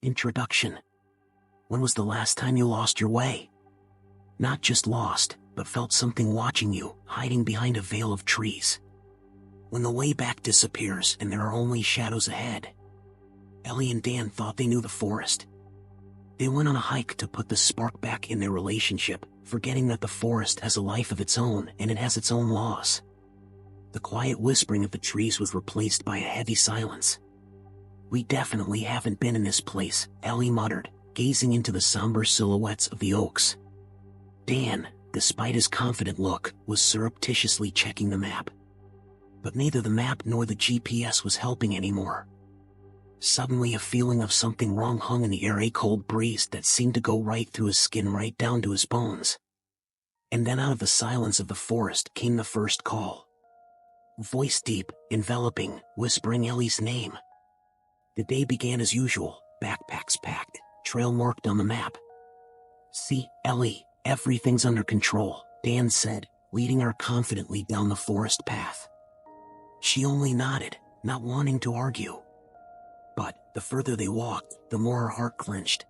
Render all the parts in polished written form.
Introduction. When was the last time you lost your way? Not just lost, but felt something watching you, hiding behind a veil of trees. When the way back disappears and there are only shadows ahead. Ellie and Dan thought they knew the forest. They went on a hike to put the spark back in their relationship, forgetting that the forest has a life of its own and it has its own laws. The quiet whispering of the trees was replaced by a heavy silence. "We definitely haven't been in this place," Ellie muttered, gazing into the somber silhouettes of the oaks. Dan, despite his confident look, was surreptitiously checking the map. But neither the map nor the GPS was helping anymore. Suddenly a feeling of something wrong hung in the air, a cold breeze that seemed to go right through his skin, right down to his bones. And then out of the silence of the forest came the first call. Voice deep, enveloping, whispering Ellie's name. The day began as usual, backpacks packed, trail marked on the map. "See, Ellie, everything's under control," Dan said, leading her confidently down the forest path. She only nodded, not wanting to argue. But the further they walked, the more her heart clenched.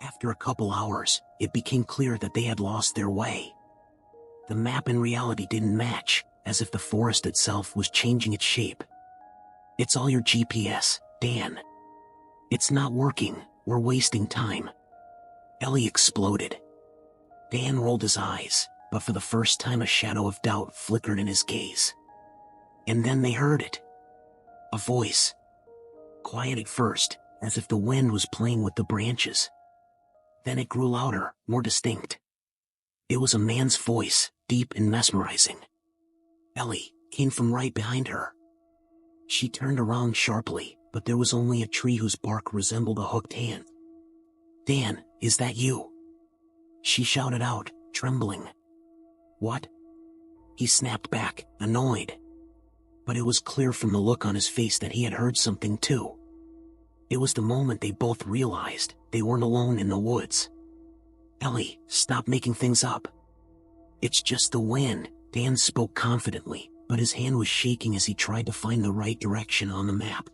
After a couple hours, it became clear that they had lost their way. The map and reality didn't match, as if the forest itself was changing its shape. "It's all your GPS, Dan. It's not working, we're wasting time." Ellie exploded. Dan rolled his eyes, but for the first time a shadow of doubt flickered in his gaze. And then they heard it. A voice. Quiet at first, as if the wind was playing with the branches. Then it grew louder, more distinct. It was a man's voice, deep and mesmerizing. "Ellie," came from right behind her. She turned around sharply, but there was only a tree whose bark resembled a hooked hand. "Dan, is that you?" she shouted out, trembling. "What?" He snapped back, annoyed. But it was clear from the look on his face that he had heard something too. It was the moment they both realized they weren't alone in the woods. "Ellie, stop making things up." "It's just the wind," Dan spoke confidently, but his hand was shaking as he tried to find the right direction on the map.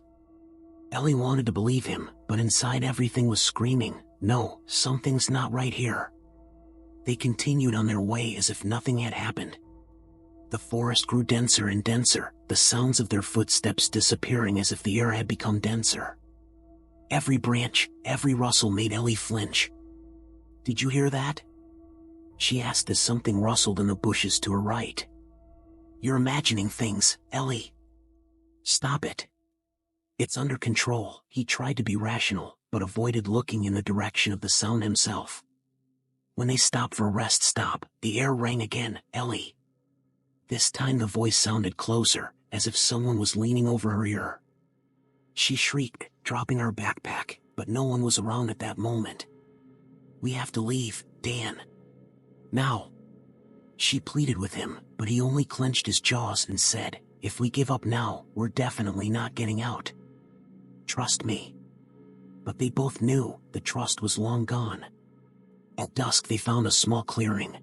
Ellie wanted to believe him, but inside everything was screaming, "No, something's not right here." They continued on their way as if nothing had happened. The forest grew denser and denser, the sounds of their footsteps disappearing as if the air had become denser. Every branch, every rustle made Ellie flinch. "Did you hear that?" she asked as something rustled in the bushes to her right. "You're imagining things, Ellie. Stop it. It's under control." He tried to be rational, but avoided looking in the direction of the sound himself. When they stopped for a rest stop, the air rang again, "Ellie." This time the voice sounded closer, as if someone was leaning over her ear. She shrieked, dropping her backpack, but no one was around at that moment. "We have to leave, Dan. Now." She pleaded with him, but he only clenched his jaws and said, "If we give up now, we're definitely not getting out. Trust me." But they both knew the trust was long gone. At dusk they found a small clearing.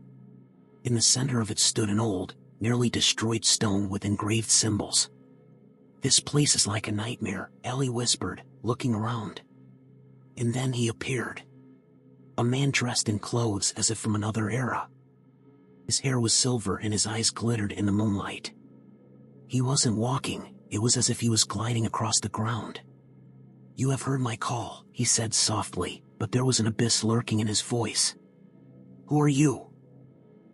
In the center of it stood an old, nearly destroyed stone with engraved symbols. "This place is like a nightmare," Ellie whispered, looking around. And then he appeared. A man dressed in clothes as if from another era. His hair was silver and his eyes glittered in the moonlight. He wasn't walking, it was as if he was gliding across the ground. "You have heard my call," he said softly, but there was an abyss lurking in his voice. "Who are you?"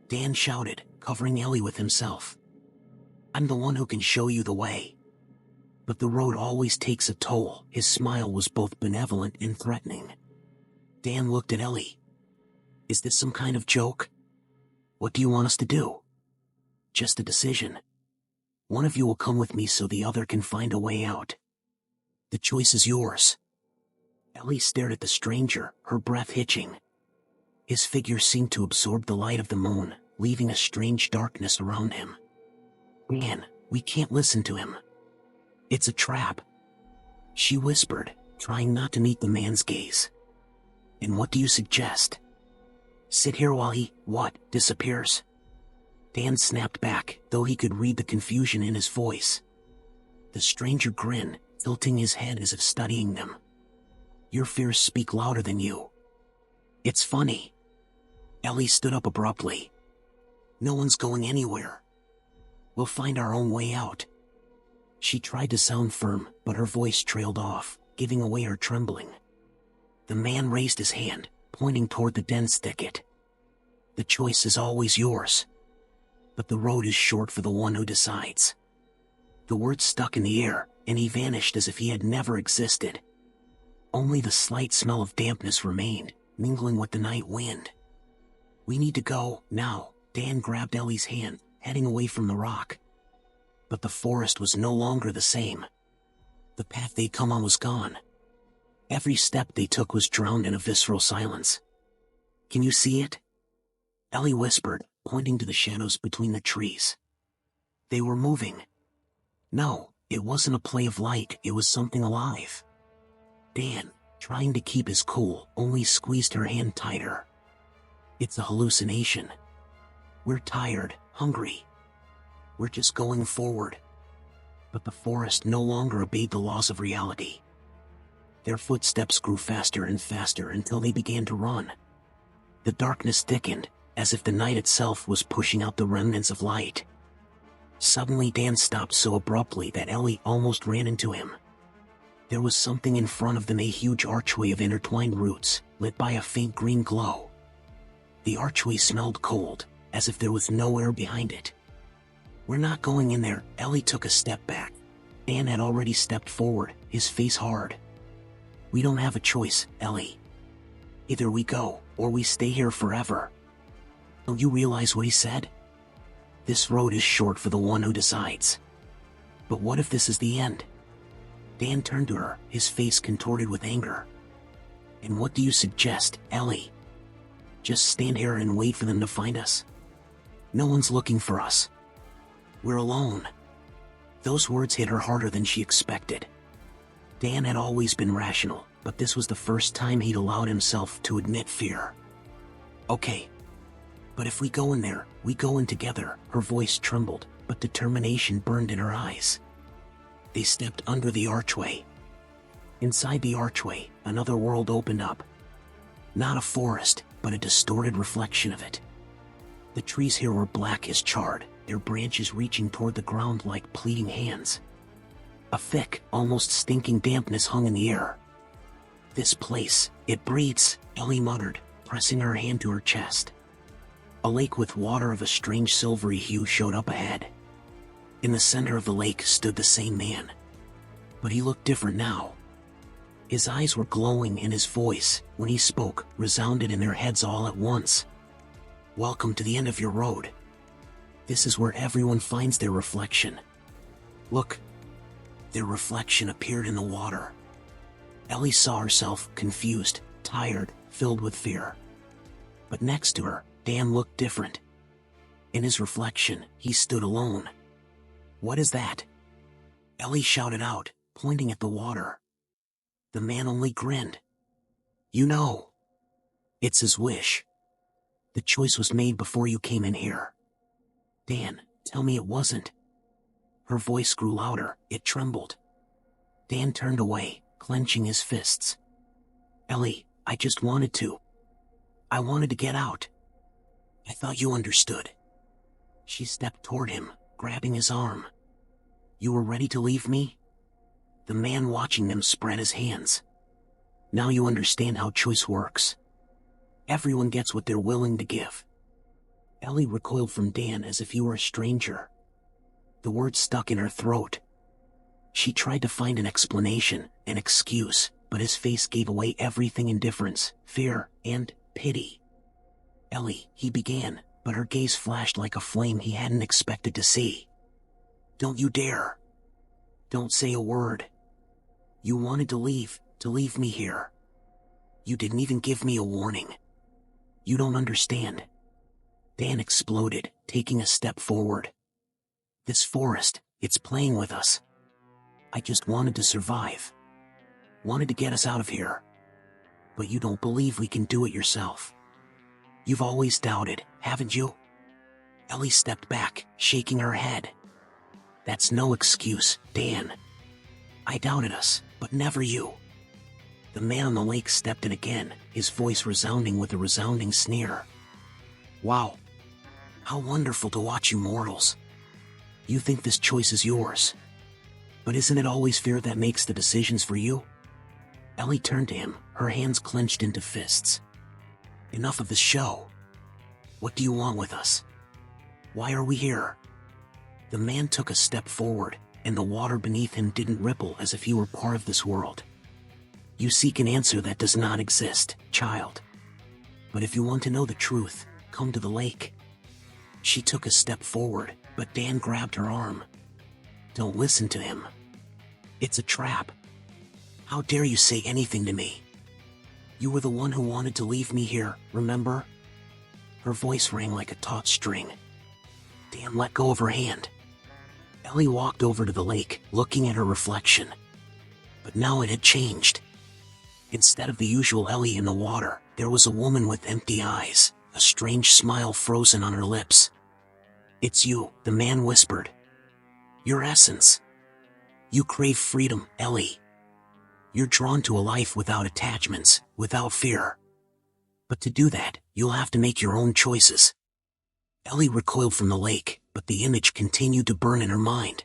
Dan shouted, covering Ellie with himself. "I'm the one who can show you the way. But the road always takes a toll." His smile was both benevolent and threatening. Dan looked at Ellie. "Is this some kind of joke? What do you want us to do?" "Just a decision. One of you will come with me so the other can find a way out. The choice is yours." Ellie stared at the stranger, her breath hitching. His figure seemed to absorb the light of the moon, leaving a strange darkness around him. "Dan, we can't listen to him. It's a trap," she whispered, trying not to meet the man's gaze. "And what do you suggest? Sit here while he, disappears?" Dan snapped back, though he could read the confusion in his voice. The stranger grinned, tilting his head as if studying them. Your fears speak louder than you. It's funny. Ellie stood up abruptly. No one's going anywhere. We'll find our own way out. She tried to sound firm, but her voice trailed off, giving away her trembling. The man raised his hand, pointing toward the dense thicket. The choice is always yours. But the road is short for the one who decides. The words stuck in the air, and he vanished as if he had never existed. Only the slight smell of dampness remained, mingling with the night wind. We need to go, now. Dan grabbed Ellie's hand, heading away from the rock. But the forest was no longer the same. The path they'd come on was gone. Every step they took was drowned in a visceral silence. Can you see it? Ellie whispered, pointing to the shadows between the trees. They were moving. No, it wasn't a play of light, it was something alive. Dan, trying to keep his cool, only squeezed her hand tighter. It's a hallucination. We're tired, hungry. We're just going forward. But the forest no longer obeyed the laws of reality. Their footsteps grew faster and faster until they began to run. The darkness thickened, as if the night itself was pushing out the remnants of light. Suddenly Dan stopped so abruptly that Ellie almost ran into him. There was something in front of them, a huge archway of intertwined roots, lit by a faint green glow. The archway smelled cold, as if there was no air behind it. We're not going in there. Ellie took a step back. Dan had already stepped forward, his face hard. We don't have a choice, Ellie. Either we go, or we stay here forever. Don't you realize what he said? This road is short for the one who decides. But what if this is the end? Dan turned to her, his face contorted with anger. And what do you suggest, Ellie? Just stand here and wait for them to find us? No one's looking for us. We're alone. Those words hit her harder than she expected. Dan had always been rational, but this was the first time he'd allowed himself to admit fear. Okay. But if we go in there, we go in together. Her voice trembled, but determination burned in her eyes. They stepped under the archway. Inside the archway, another world opened up. Not a forest, but a distorted reflection of it. The trees here were black as charred, their branches reaching toward the ground like pleading hands. A thick, almost stinking dampness hung in the air. This place, it breathes, Ellie muttered, pressing her hand to her chest. A lake with water of a strange silvery hue showed up ahead. In the center of the lake stood the same man. But he looked different now. His eyes were glowing and his voice, when he spoke, resounded in their heads all at once. Welcome to the end of your road. This is where everyone finds their reflection. Look. Their reflection appeared in the water. Ellie saw herself, confused, tired, filled with fear. But next to her, Dan looked different. In his reflection, he stood alone. What is that? Ellie shouted out, pointing at the water. The man only grinned. You know. It's his wish. The choice was made before you came in here. Dan, tell me it wasn't. Her voice grew louder, it trembled. Dan turned away, clenching his fists. Ellie, I just wanted to. I wanted to get out. I thought you understood. She stepped toward him, grabbing his arm. You were ready to leave me? The man watching them spread his hands. Now you understand how choice works. Everyone gets what they're willing to give. Ellie recoiled from Dan as if he were a stranger. The words stuck in her throat. She tried to find an explanation, an excuse, but his face gave away everything: indifference, fear, and pity. Ellie, he began, but her gaze flashed like a flame he hadn't expected to see. Don't you dare. Don't say a word. You wanted to leave me here. You didn't even give me a warning. You don't understand. Dan exploded, taking a step forward. This forest, it's playing with us. I just wanted to survive. Wanted to get us out of here. But you don't believe we can do it yourself. You've always doubted, haven't you? Ellie stepped back, shaking her head. That's no excuse, Dan. I doubted us, but never you. The man on the lake stepped in again, his voice resounding with a resounding sneer. Wow. How wonderful to watch you mortals. You think this choice is yours. But isn't it always fear that makes the decisions for you? Ellie turned to him, her hands clenched into fists. Enough of this show. What do you want with us? Why are we here? The man took a step forward, and the water beneath him didn't ripple as if he were part of this world. You seek an answer that does not exist, child. But if you want to know the truth, come to the lake. She took a step forward, but Dan grabbed her arm. Don't listen to him. It's a trap. How dare you say anything to me? You were the one who wanted to leave me here, remember? Her voice rang like a taut string. Dan let go of her hand. Ellie walked over to the lake, looking at her reflection. But now it had changed. Instead of the usual Ellie in the water, there was a woman with empty eyes, a strange smile frozen on her lips. It's you, the man whispered. Your essence. You crave freedom, Ellie. You're drawn to a life without attachments, without fear. But to do that, you'll have to make your own choices. Ellie recoiled from the lake, but the image continued to burn in her mind.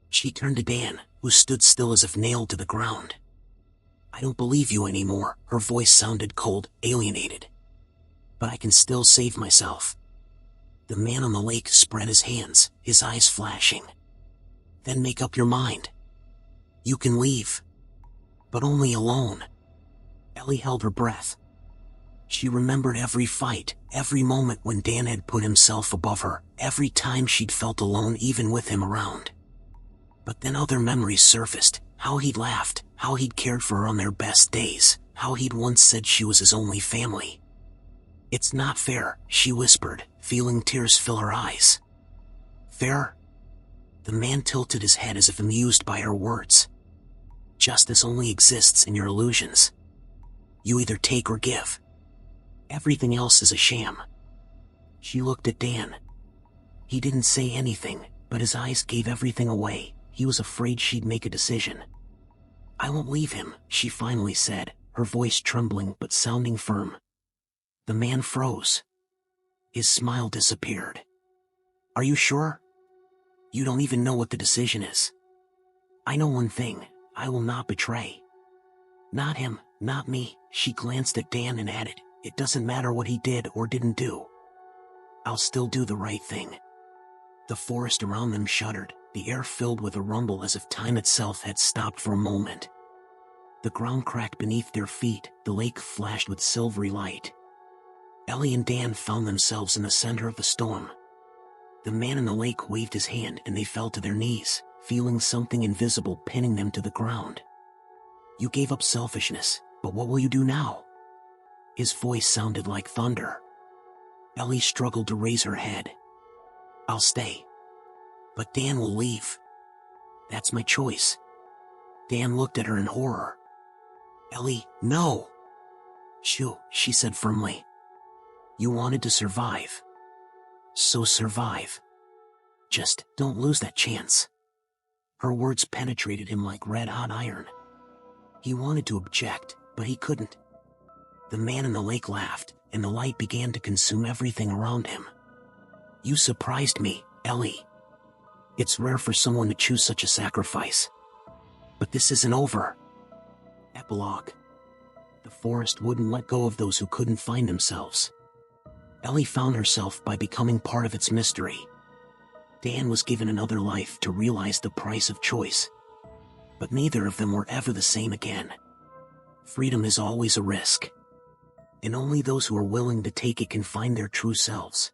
She turned to Dan, who stood still as if nailed to the ground. I don't believe you anymore, her voice sounded cold, alienated. But I can still save myself. The man on the lake spread his hands, his eyes flashing. Then make up your mind. You can leave. But only alone. Ellie held her breath. She remembered every fight, every moment when Dan had put himself above her, every time she'd felt alone even with him around. But then other memories surfaced, how he'd laughed, how he'd cared for her on their best days, how he'd once said she was his only family. It's not fair, she whispered, feeling tears fill her eyes. Fair? The man tilted his head as if amused by her words. Justice only exists in your illusions. You either take or give. Everything else is a sham. She looked at Dan. He didn't say anything, but his eyes gave everything away. He was afraid she'd make a decision. I won't leave him, she finally said, her voice trembling but sounding firm. The man froze. His smile disappeared. Are you sure? You don't even know what the decision is. I know one thing, I will not betray. Not him, not me, she glanced at Dan and added, it doesn't matter what he did or didn't do. I'll still do the right thing. The forest around them shuddered, the air filled with a rumble as if time itself had stopped for a moment. The ground cracked beneath their feet, the lake flashed with silvery light. Ellie and Dan found themselves in the center of the storm. The man in the lake waved his hand and they fell to their knees, feeling something invisible pinning them to the ground. You gave up selfishness, but what will you do now? His voice sounded like thunder. Ellie struggled to raise her head. I'll stay. But Dan will leave. That's my choice. Dan looked at her in horror. Ellie, no. Shoo, she said firmly. You wanted to survive. So survive. Just don't lose that chance. Her words penetrated him like red-hot iron. He wanted to object, but he couldn't. The man in the lake laughed, and the light began to consume everything around him. You surprised me, Ellie. It's rare for someone to choose such a sacrifice. But this isn't over. Epilogue. The forest wouldn't let go of those who couldn't find themselves. Ellie found herself by becoming part of its mystery. Dan was given another life to realize the price of choice. But neither of them were ever the same again. Freedom is always a risk. And only those who are willing to take it can find their true selves.